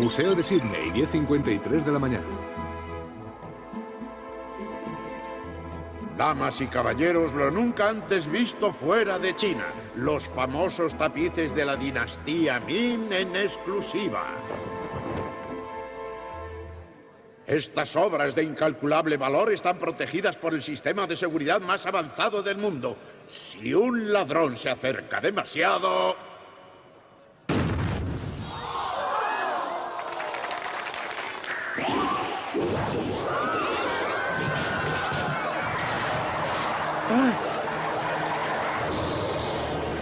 Museo de Sydney, 10:53 de la mañana. Damas y caballeros, lo nunca antes visto fuera de China. Los famosos tapices de la dinastía Ming en exclusiva. Estas obras de incalculable valor están protegidas por el sistema de seguridad más avanzado del mundo. Si un ladrón se acerca demasiado...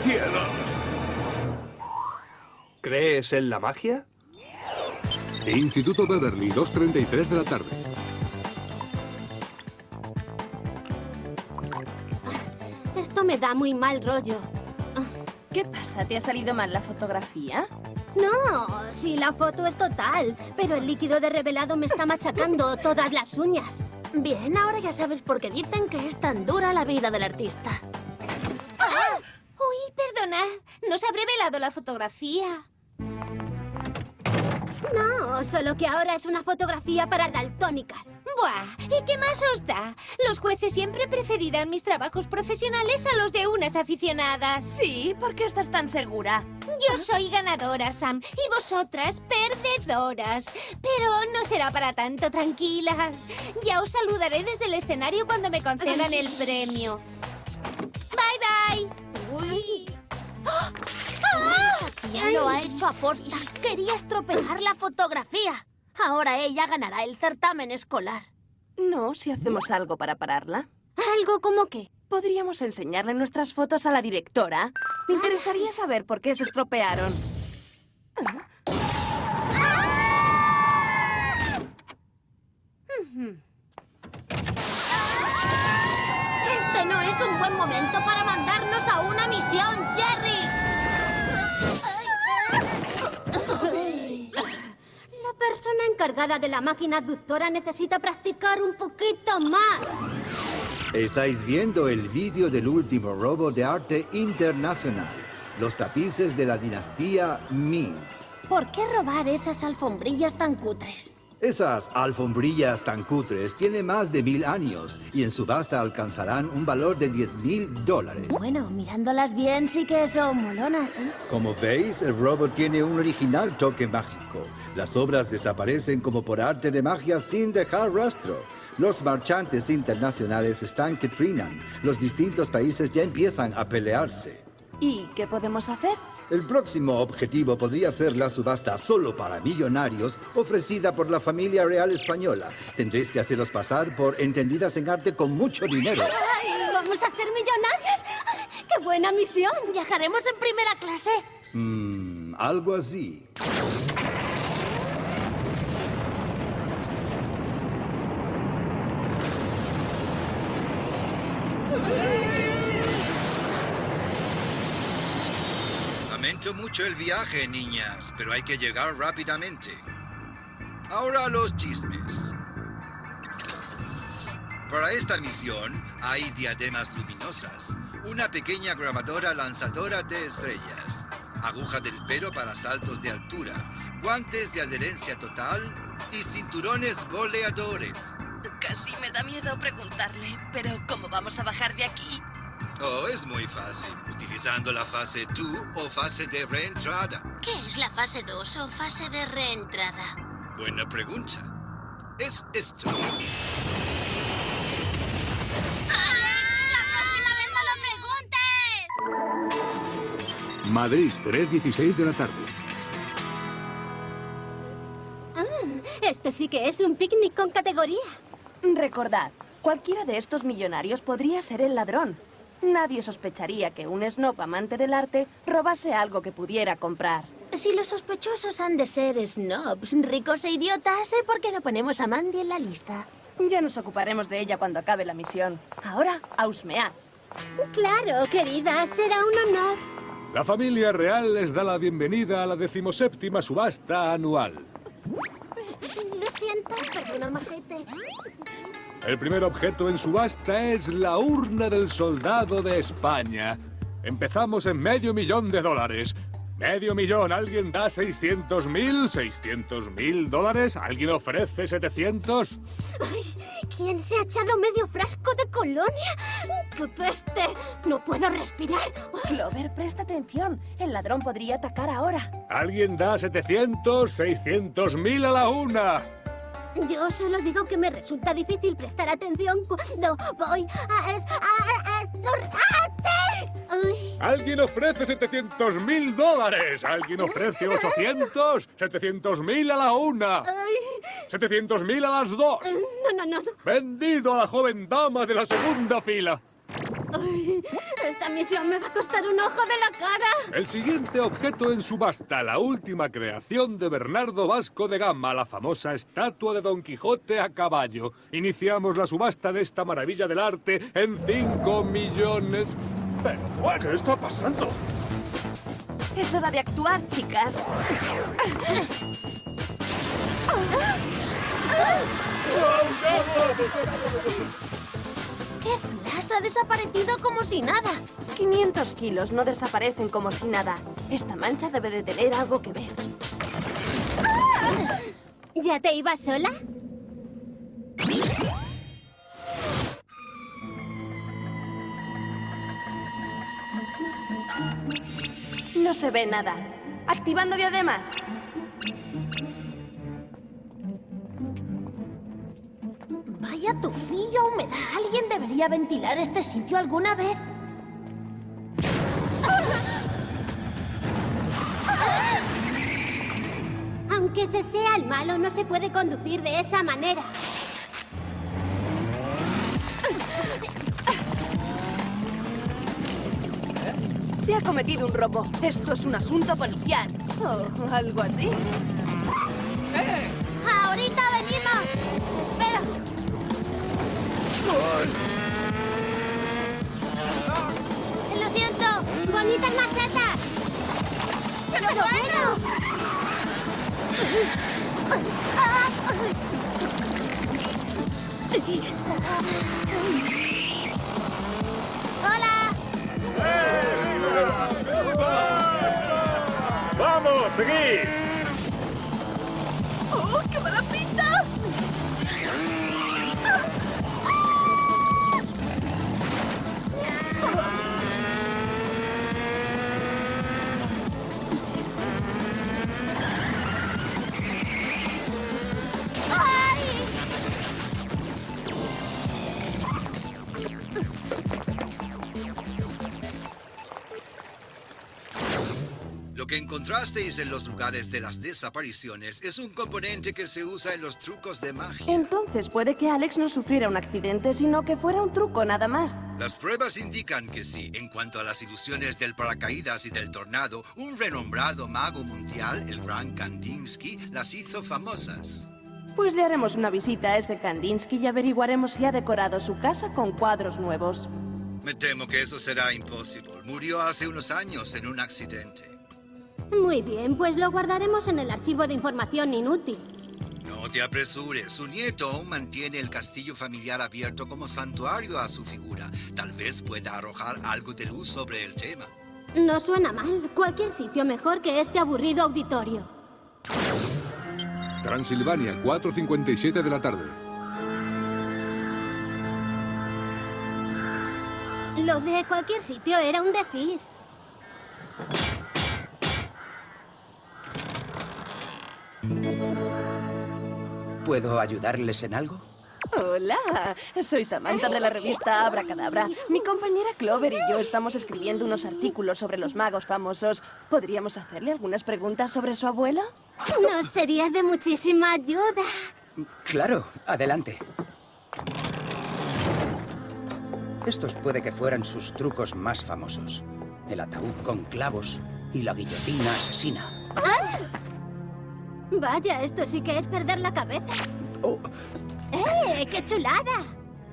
¡Cielos! ¿Crees en la magia? Instituto Beverly, 2:33 de la tarde. Esto me da muy mal rollo. ¿Qué pasa? ¿Te ha salido mal la fotografía? No, sí, la foto es total, pero el líquido de revelado me está machacando todas las uñas. Bien, ahora ya sabes por qué dicen que es tan dura la vida del artista. Uy, perdonad, ¿nos habré velado la fotografía? No, solo que ahora es una fotografía para daltónicas. Buah, ¿y qué más os da? Los jueces siempre preferirán mis trabajos profesionales a los de unas aficionadas. Sí, ¿por qué estás tan segura? Yo soy ganadora, Sam, y vosotras perdedoras. Pero no será para tanto, tranquilas. Ya os saludaré desde el escenario cuando me concedan el premio. Bye, bye. Uy. ¡Ah! Ya lo ha hecho aposta. Quería estropear la fotografía. Ahora ella ganará el certamen escolar. No, si hacemos algo para pararla. ¿Algo como qué? Podríamos enseñarle nuestras fotos a la directora. Me interesaría saber por qué se estropearon. Este no es un buen momento para mandarnos a una misión, Jerry. La persona encargada de la máquina abductora necesita practicar un poquito más. Estáis viendo el vídeo del último robo de arte internacional. Los tapices de la dinastía Ming. ¿Por qué robar esas alfombrillas tan cutres? Esas alfombrillas tan cutres tienen más de 1000 años y en subasta alcanzarán un valor de $10,000. Bueno, mirándolas bien sí que son molonas, ¿eh? Como veis, el robo tiene un original toque mágico. Las obras desaparecen como por arte de magia sin dejar rastro. Los marchantes internacionales están que trinan. Los distintos países ya empiezan a pelearse. ¿Y qué podemos hacer? El próximo objetivo podría ser la subasta solo para millonarios ofrecida por la familia real española. Tendréis que haceros pasar por entendidas en arte con mucho dinero. ¡Ay, vamos a ser millonarias! ¡Qué buena misión! ¿Viajaremos en primera clase? Algo así. Lamento mucho el viaje, niñas, pero hay que llegar rápidamente. Ahora los chismes. Para esta misión hay diademas luminosas, una pequeña grabadora lanzadora de estrellas, aguja del pelo para saltos de altura, guantes de adherencia total y cinturones boleadores. Casi me da miedo preguntarle, pero ¿cómo vamos a bajar de aquí? Oh, es muy fácil, utilizando la fase 2 o fase de reentrada. ¿Qué es la fase 2 o fase de reentrada? Buena pregunta. Es esto. ¡La próxima vez no lo preguntes! Madrid, 3:16 de la tarde. Este sí que es un picnic con categoría. Recordad, cualquiera de estos millonarios podría ser el ladrón. Nadie sospecharía que un snob amante del arte robase algo que pudiera comprar. Si los sospechosos han de ser snobs, ricos e idiotas, ¿por qué no ponemos a Mandy en la lista? Ya nos ocuparemos de ella cuando acabe la misión. Ahora, a husmear. Claro, querida, será un honor. La familia real les da la bienvenida a la 17ª subasta anual. Lo siento, perdona, majete. El primer objeto en subasta es la urna del soldado de España. Empezamos en $500,000. Medio millón. ¿Alguien da 600.000? ¿$600.000? ¿Alguien ofrece 700? Ay, ¿quién se ha echado medio frasco de colonia? ¡Qué peste! ¡No puedo respirar! Clover, presta atención. El ladrón podría atacar ahora. ¿Alguien da 700? ¿600.000 a la una? Yo solo digo que me resulta difícil prestar atención cuando voy a estornartes. Ay. ¿Alguien ofrece 700.000 $? ¿Alguien ofrece 800? ¿700.000 a la una? Ay. ¿700.000 a las dos? No. ¡Vendido a la joven dama de la segunda fila! Ay, esta misión me va a costar un ojo de la cara. El siguiente objeto en subasta, la última creación de Bernardo Vasco de Gama, la famosa estatua de Don Quijote a caballo. Iniciamos la subasta de esta maravilla del arte en 5 millones. Pero, ¿qué está pasando? Es hora de actuar, chicas. ¡Qué flash! Ha desaparecido como si nada. 500 kilos no desaparecen como si nada. Esta mancha debe de tener algo que ver. ¿Ya te ibas sola? No se ve nada. Activando diademas. Vaya tufillo a humedad. Alguien debería ventilar este sitio alguna vez. Aunque se sea el malo, no se puede conducir de esa manera. Se ha cometido un robo. Esto es un asunto policial. O algo así. ¡Ahorita venimos! ¡Espera! ¡Lo siento! ¡Bonitas macetas! ¡Pero bueno! ¡Hola! ¡Vamos, seguid! ¡Oh, qué mala pinta! Lo que encontrasteis en los lugares de las desapariciones es un componente que se usa en los trucos de magia. Entonces puede que Alex no sufriera un accidente, sino que fuera un truco nada más. Las pruebas indican que sí. En cuanto a las ilusiones del paracaídas y del tornado, un renombrado mago mundial, el gran Kandinsky, las hizo famosas. Pues le haremos una visita a ese Kandinsky y averiguaremos si ha decorado su casa con cuadros nuevos. Me temo que eso será imposible. Murió hace unos años en un accidente. Muy bien, pues lo guardaremos en el archivo de información inútil. No te apresures. Su nieto aún mantiene el castillo familiar abierto como santuario a su figura. Tal vez pueda arrojar algo de luz sobre el tema. No suena mal. Cualquier sitio mejor que este aburrido auditorio. Transilvania, 4:57 de la tarde. Lo de cualquier sitio era un decir. ¿Puedo ayudarles en algo? Hola, soy Samantha de la revista Abracadabra. Mi compañera Clover y yo estamos escribiendo unos artículos sobre los magos famosos. ¿Podríamos hacerle algunas preguntas sobre su abuelo? Nos sería de muchísima ayuda. Claro, adelante. Estos puede que fueran sus trucos más famosos. El ataúd con clavos y la guillotina asesina. Vaya, esto sí que es perder la cabeza. Oh, ¡Qué chulada!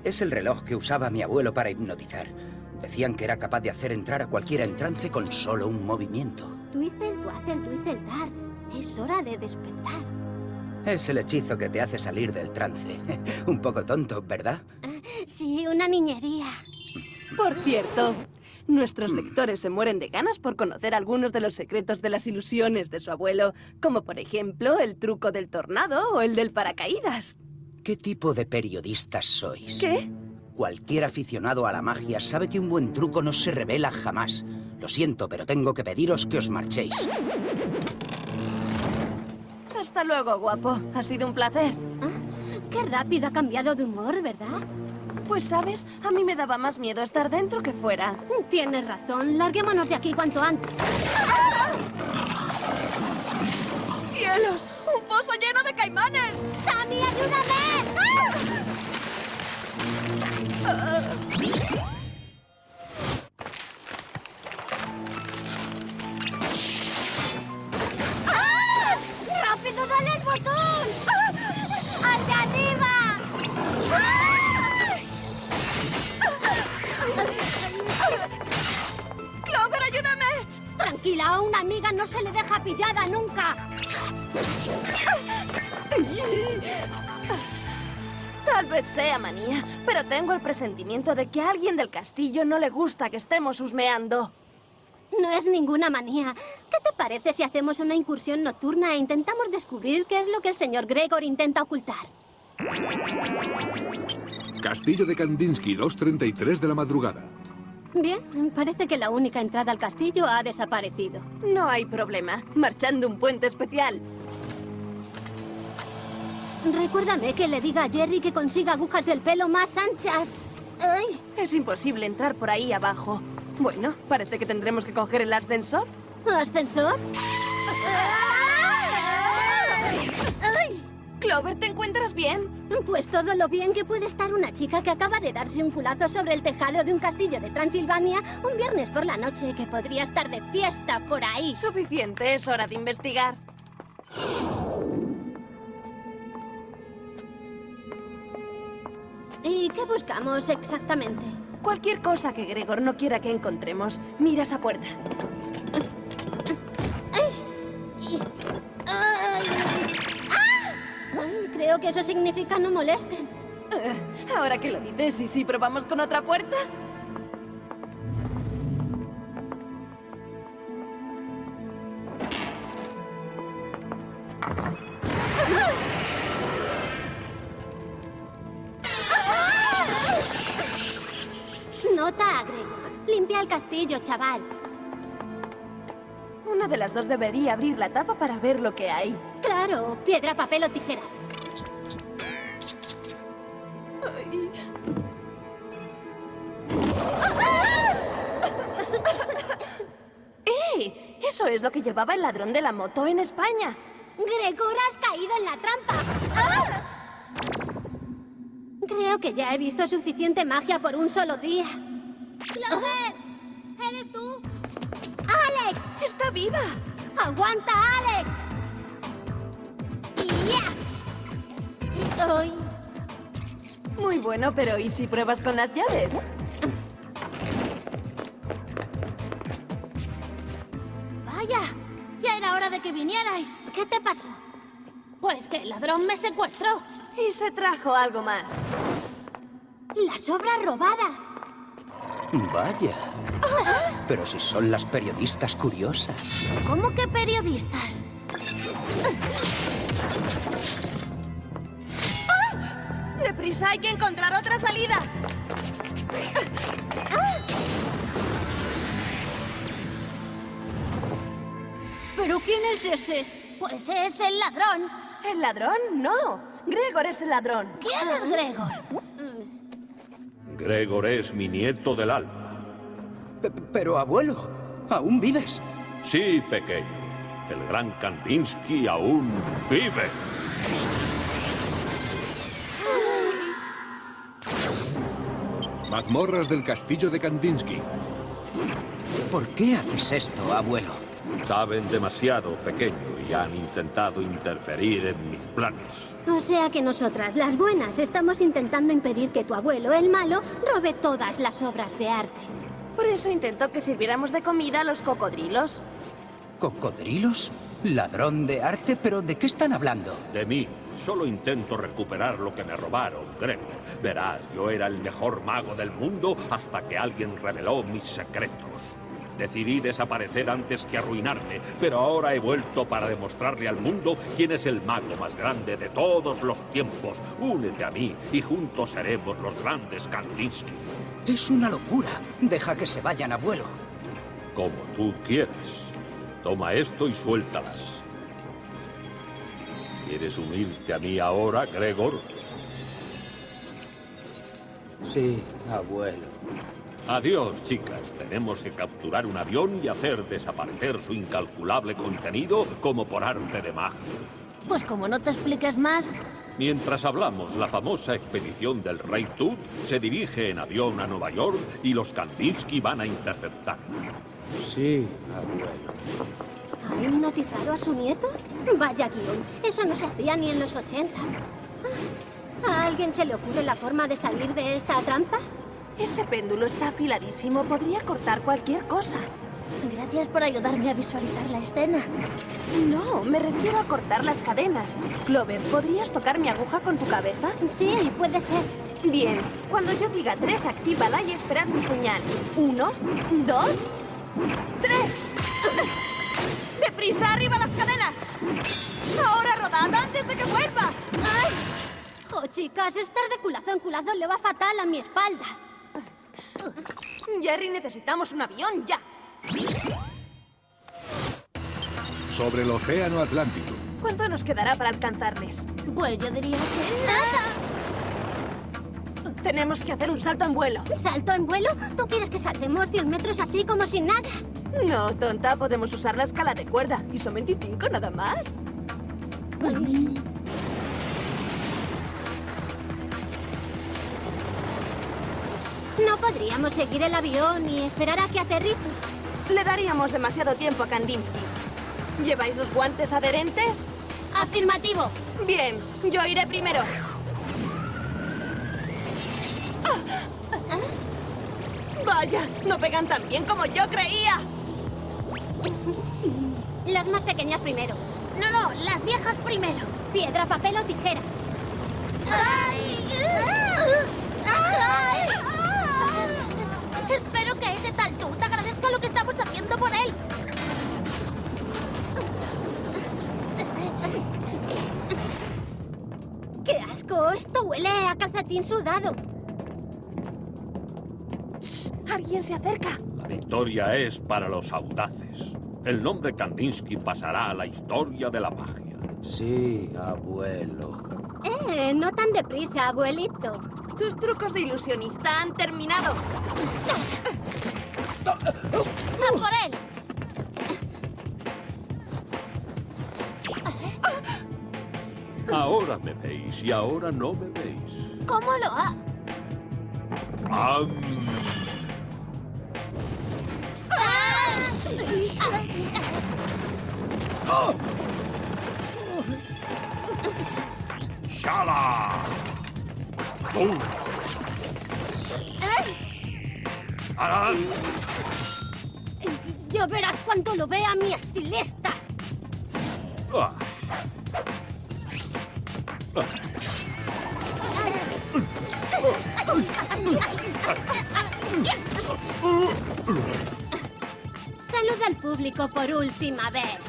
es el reloj que usaba mi abuelo para hipnotizar. Decían que era capaz de hacer entrar a cualquiera en trance con solo un movimiento. Twizzle, twazzle, twizzle, tar. Es hora de despertar. Es el hechizo que te hace salir del trance. Un poco tonto, ¿verdad? Sí, una niñería. Por cierto, Nuestros lectores se mueren de ganas por conocer algunos de los secretos de las ilusiones de su abuelo, como por ejemplo el truco del tornado o el del paracaídas. ¿Qué tipo de periodistas sois? ¿Qué? Cualquier aficionado a la magia sabe que un buen truco no se revela jamás. Lo siento, pero tengo que pediros que os marchéis. Hasta luego, guapo. Ha sido un placer. Qué rápido ha cambiado de humor, ¿verdad? Pues, ¿sabes? A mí me daba más miedo estar dentro que fuera. Tienes razón. Larguémonos de aquí cuanto antes. ¡Cielos! ¡Un foso lleno de caimanes! ¡Sammy, ayúdame! ¡Ah! ¡Rápido, dale el botón! ¡Al de arriba! ¡Clover, ayúdame! Tranquila, a una amiga no se le deja pillada nunca. Tal vez sea manía, pero tengo el presentimiento de que a alguien del castillo no le gusta que estemos husmeando. No es ninguna manía. ¿Qué te parece si hacemos una incursión nocturna e intentamos descubrir qué es lo que el señor Gregor intenta ocultar? Castillo de Kandinsky, 2:33 de la madrugada. Bien, parece que la única entrada al castillo ha desaparecido. No hay problema. Marchando un puente especial. Recuérdame que le diga a Jerry que consiga agujas del pelo más anchas. ¡Ay! Es imposible entrar por ahí abajo. Bueno, parece que tendremos que coger el ascensor. ¿Ascensor? ¡Ay! Clover, ¿te encuentras bien? Pues todo lo bien que puede estar una chica que acaba de darse un culazo sobre el tejado de un castillo de Transilvania un viernes por la noche que podría estar de fiesta por ahí. Suficiente, es hora de investigar. ¿Y qué buscamos exactamente? Cualquier cosa que Gregor no quiera que encontremos. Mira esa puerta. ¡Ay! ¡Ay! ¡Ah! Ay, creo que eso significa no molesten. Ahora que lo dices, ¿y si probamos con otra puerta? Nota a Gregor. Limpia el castillo, chaval. Una de las dos debería abrir la tapa para ver lo que hay. Claro, piedra, papel o tijeras. Ay. ¡Eh! Eso es lo que llevaba el ladrón de la moto en España. Gregor, has caído en la trampa. ¡Ah! Creo que ya he visto suficiente magia por un solo día. ¡Clover! ¿Eres tú? ¡Alex! ¡Está viva! ¡Aguanta, Alex! ¡Ya! ¡Ay! Muy bueno, pero ¿y si pruebas con las llaves? Vaya, ya era hora de que vinierais. ¿Qué te pasó? Pues que el ladrón me secuestró. Y se trajo algo más. Las obras robadas. Vaya. Pero si son las periodistas curiosas. ¿Cómo que periodistas? ¡Deprisa! ¡Hay que encontrar otra salida! ¿Pero quién es ese? Pues es el ladrón. ¿El ladrón? No. Gregor es el ladrón. ¿Quién es Gregor? Gregor es mi nieto del alma. Pero, abuelo, ¿aún vives? Sí, pequeño. El gran Kandinsky aún vive. Mazmorras del castillo de Kandinsky. ¿Por qué haces esto, abuelo? Saben demasiado, pequeño, y han intentado interferir en mis planes. O sea que nosotras, las buenas, estamos intentando impedir que tu abuelo, el malo, robe todas las obras de arte. Por eso intentó que sirviéramos de comida a los cocodrilos. ¿Cocodrilos? ¿Ladrón de arte? ¿Pero de qué están hablando? De mí. Solo intento recuperar lo que me robaron, Gregor. Verás, yo era el mejor mago del mundo hasta que alguien reveló mis secretos. Decidí desaparecer antes que arruinarme, pero ahora he vuelto para demostrarle al mundo quién es el mago más grande de todos los tiempos. Únete a mí y juntos seremos los grandes Kandinsky. Es una locura. Deja que se vayan, abuelo. Como tú quieras. Toma esto y suéltalas. ¿Quieres unirte a mí ahora, Gregor? Sí, abuelo. Adiós, chicas. Tenemos que capturar un avión y hacer desaparecer su incalculable contenido como por arte de magia. Pues como no te expliques más... Mientras hablamos, la famosa expedición del Rey Tut se dirige en avión a Nueva York y los Kandinsky van a interceptarla. Sí, abuelo. ¿Ha hipnotizado a su nieto? Vaya guión. Eso no se hacía ni en los 80. ¿A alguien se le ocurre la forma de salir de esta trampa? Ese péndulo está afiladísimo. Podría cortar cualquier cosa. Gracias por ayudarme a visualizar la escena. No, me refiero a cortar las cadenas. Clover, ¿podrías tocar mi aguja con tu cabeza? Sí, puede ser. Bien, cuando yo diga 3, actívala y esperad mi señal. 1, 2, 3. ¡Deprisa, arriba las cadenas! ¡Ahora rodad antes de que vuelva! ¡Ay! ¡Oh, chicas! Estar de culazo en culazo le va fatal a mi espalda. Jerry, necesitamos un avión ya. Sobre el océano Atlántico. ¿Cuánto nos quedará para alcanzarles? Pues yo diría que... ¡nada! Tenemos que hacer un salto en vuelo. ¿Salto en vuelo? ¿Tú quieres que saltemos 100 metros así como sin nada? No, tonta, podemos usar la escala de cuerda. Y son 25 nada más. No podríamos seguir el avión y esperar a que aterrice. Le daríamos demasiado tiempo a Kandinsky. ¿Lleváis los guantes adherentes? ¡Afirmativo! Bien, yo iré primero. Vaya, no pegan tan bien como yo creía. Las más pequeñas primero. No, las viejas primero. Piedra, papel o tijera. Espero que ese tal tú te agradezca lo que estamos haciendo por él. ¡Qué asco! Esto huele a calcetín sudado. Alguien se acerca. La victoria es para los audaces. El nombre Kandinsky pasará a la historia de la magia. Sí, abuelo. No tan deprisa, abuelito. Tus trucos de ilusionista han terminado. ¡A por él! Ahora me veis y ahora no me veis. ¿Cómo lo ha...? ¡Am! ¡Shala! ¡Bum! ¡Aran! Ya verás cuando lo vea mi estilista. ¡Ah! Saluda al público por última vez.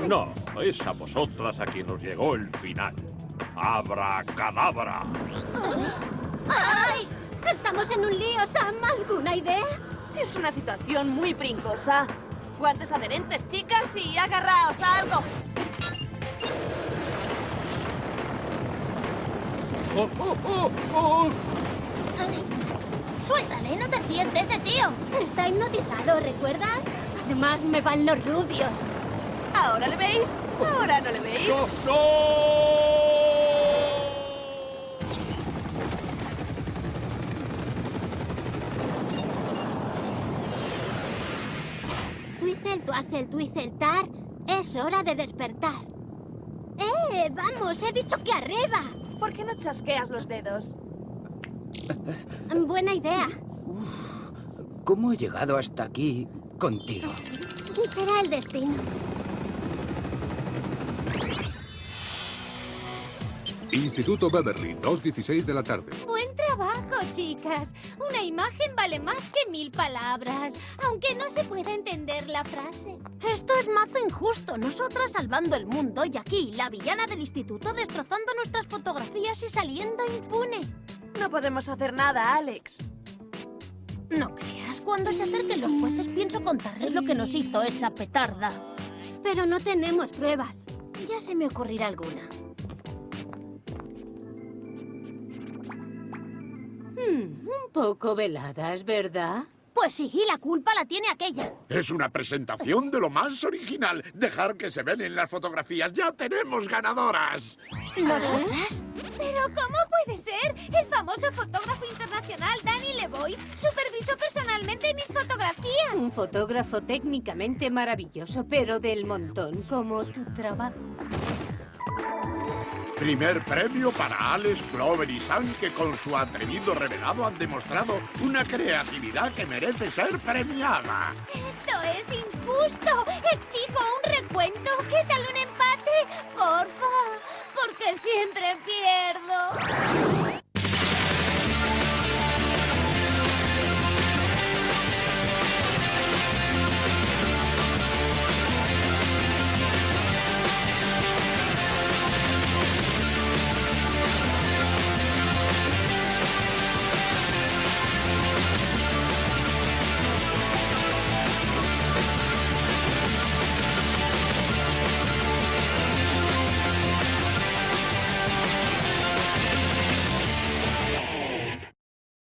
No, es a vosotras a quien os llegó el final. ¡Abracadabra! ¡Ay! Estamos en un lío, Sam. ¿Alguna idea? Es una situación muy brincosa. Guantes adherentes, chicas, y agarraos a algo. ¡Oh, oh, oh, oh! Suéltale, no te fíes de ese tío. Está hipnotizado, ¿recuerdas? Además, me van los rubios. ¿Ahora le veis? ¿Ahora no le veis? ¡No, no! Twizel, Twizeltar, es hora de despertar. Vamos, he dicho que arriba. ¿Por qué no chasqueas los dedos? Buena idea. ¿Cómo he llegado hasta aquí contigo? Será el destino. Instituto Beverly, 2:16 de la tarde. Buen trabajo, chicas. Una imagen vale más que 1000 palabras, aunque no se pueda entender la frase. Esto es mazo injusto. Nosotras salvando el mundo y aquí, la villana del instituto destrozando nuestras fotografías y saliendo impune. No podemos hacer nada, Alex. No creas, cuando se acerquen los jueces pienso contarles lo que nos hizo esa petarda. Pero no tenemos pruebas. Ya se me ocurrirá alguna. Un poco veladas, ¿verdad? Pues sí, y la culpa la tiene aquella. Es una presentación de lo más original. Dejar que se ven en las fotografías. ¡Ya tenemos ganadoras! ¿Nosotras? ¿Pero cómo puede ser? El famoso fotógrafo internacional Danny Leboy supervisó personalmente mis fotografías. Un fotógrafo técnicamente maravilloso, pero del montón, como tu trabajo. Primer premio para Alex, Clover y Sam, que con su atrevido revelado han demostrado una creatividad que merece ser premiada. ¡Esto es injusto! ¡Exijo un recuento! ¿Qué tal un empate? ¡Porfa! Porque siempre pierdo.